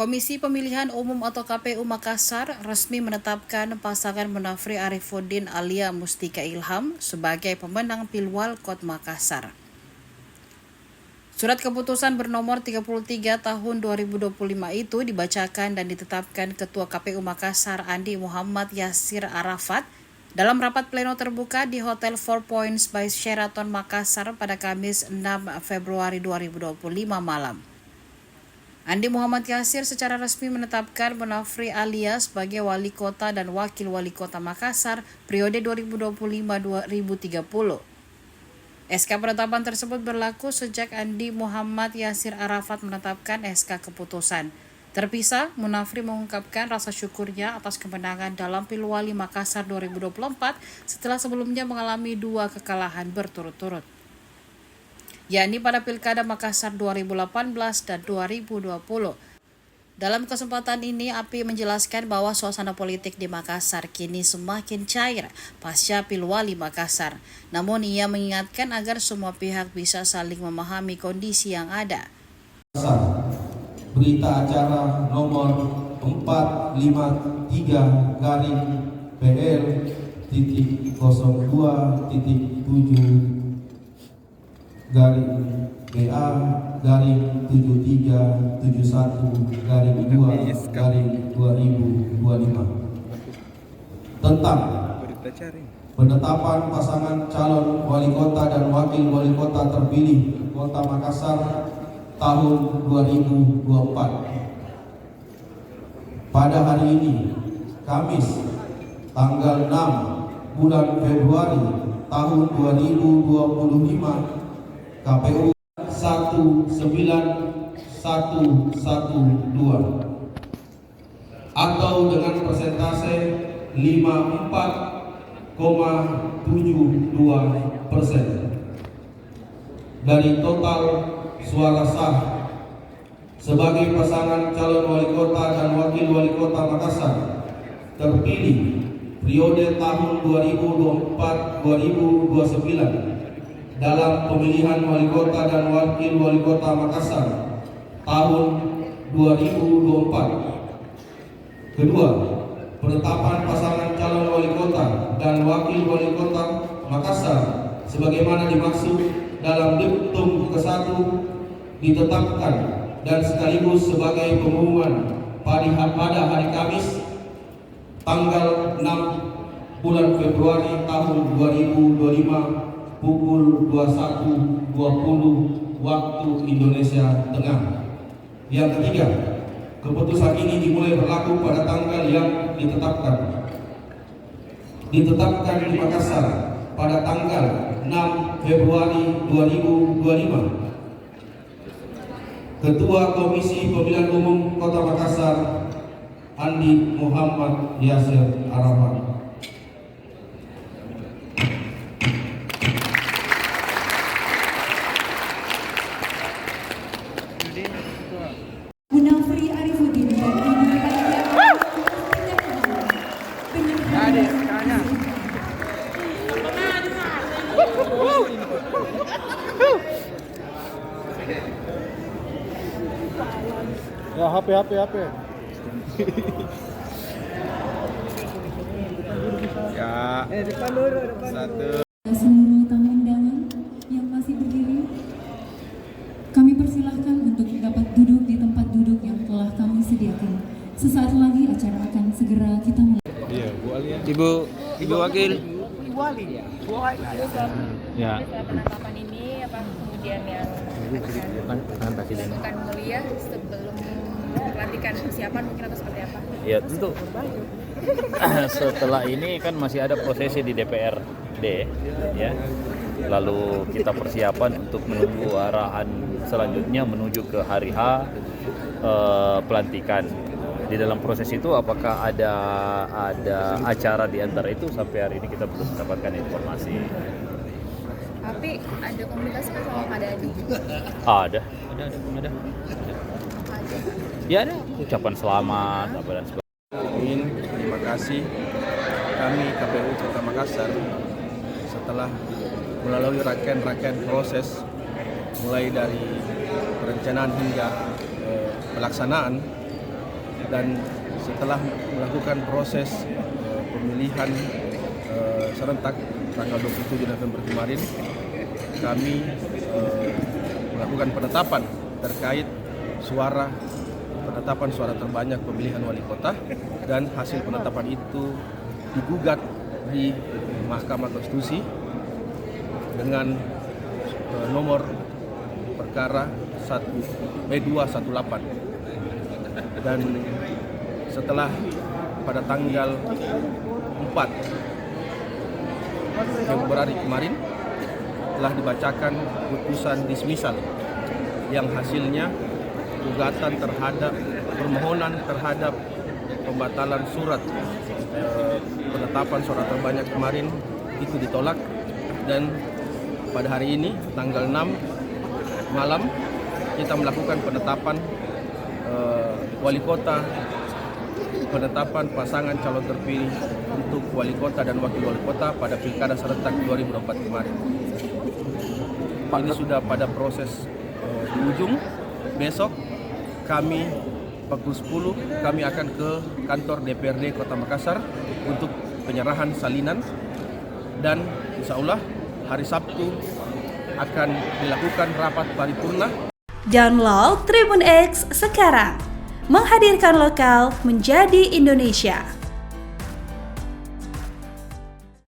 Komisi Pemilihan Umum atau KPU Makassar resmi menetapkan pasangan Munafri Arifuddin Alia Mustika Ilham sebagai pemenang Pilwalkot Makassar. Surat keputusan bernomor 33 tahun 2025 itu dibacakan dan ditetapkan Ketua KPU Makassar Andi Muhammad Yasir Arafat dalam rapat pleno terbuka di Hotel Four Points by Sheraton Makassar pada Kamis 6 Februari 2025 malam. Andi Muhammad Yasir secara resmi menetapkan Munafri Alia sebagai Wali Kota dan Wakil Wali Kota Makassar periode 2025-2030. SK penetapan tersebut berlaku sejak Andi Muhammad Yasir Arafat menetapkan SK keputusan. Terpisah, Munafri mengungkapkan rasa syukurnya atas kemenangan dalam Pilwali Makassar 2024 setelah sebelumnya mengalami 2 kekalahan berturut-turut, yakni pada Pilkada Makassar 2018 dan 2020. Dalam kesempatan ini, API menjelaskan bahwa suasana politik di Makassar kini semakin cair pasca Pilwali Makassar. Namun ia mengingatkan agar semua pihak bisa saling memahami kondisi yang ada. Berita acara nomor 452-BL-07-BA-7371-2/2025 tentang penetapan pasangan calon wali kota dan wakil wali kota terpilih Kota Makassar tahun 2024. Pada hari ini, Kamis, tanggal 6 bulan Februari tahun 2025, KPU 19112 atau dengan persentase 54,72% dari total suara sah sebagai pasangan calon wali kota dan wakil wali kota Makassar terpilih periode tahun 2024-2029 dalam pemilihan wali kota dan wakil wali kota Makassar tahun 2024. Kedua, penetapan pasangan calon wali kota dan wakil wali kota Makassar sebagaimana dimaksud dalam diktum ke-1 ditetapkan dan sekaligus sebagai pengumuman pada hari Kamis tanggal 6 bulan Februari tahun 2025 pukul 21.20 waktu Indonesia Tengah. Yang ketiga, keputusan ini dimulai berlaku pada tanggal yang ditetapkan di Makassar pada tanggal 6 Februari 2025. Ketua Komisi Pemilihan Umum Kota Makassar Andi Muhammad Yasir Arafat. Munafri Arifuddin dan ya HP. Ya. Depan dulu. Satu. Seluruh tamu undangan yang masih berdiri, kami persilahkan untuk dapat duduk di tempat duduk yang telah kami sediakan. Sesaat lagi acara akan segera kita mulai. Iya, Bu Alia. Ibu Wakil. Ibu Wali ya. Ya. Setelah penetapan ini apa kemudian yang akan mulia sebelum pelantikan persiapan mungkin atau seperti apa? Ya tentu. Setelah ini kan masih ada prosesi di DPRD, ya. Lalu kita persiapan untuk menunggu arahan selanjutnya menuju ke hari H pelantikan. Di dalam proses itu apakah ada acara di antara itu sampai hari ini kita belum mendapatkan informasi. Tapi ada komunikasi kan sama Pak Dadi? Ada. Ya ada ucapan selamat apa dan sebagainya. Terima kasih kami KPU Kota Makassar setelah melalui rangkaian proses mulai dari perencanaan hingga pelaksanaan dan setelah melakukan proses pemilihan serentak tanggal 27 November kemarin, kami melakukan penetapan terkait penetapan suara terbanyak pemilihan wali kota, dan hasil penetapan itu digugat di Mahkamah Konstitusi dengan nomor perkara 218, dan setelah pada tanggal 4 Februari kemarin telah dibacakan putusan dismisal yang hasilnya gugatan terhadap permohonan terhadap pembatalan surat penetapan suara terbanyak kemarin itu ditolak, dan pada hari ini tanggal 6 malam kita melakukan penetapan wali kota, penetapan pasangan calon terpilih untuk wali kota dan wakil wali kota pada Pilkada serentak 2024 kemarin. Ini sudah pada proses di ujung. Besok kami pukul 10 kami akan ke kantor DPRD Kota Makassar untuk penyerahan salinan, dan insya Allah hari Sabtu akan dilakukan rapat paripurna. Download Tribun X sekarang, menghadirkan lokal menjadi Indonesia.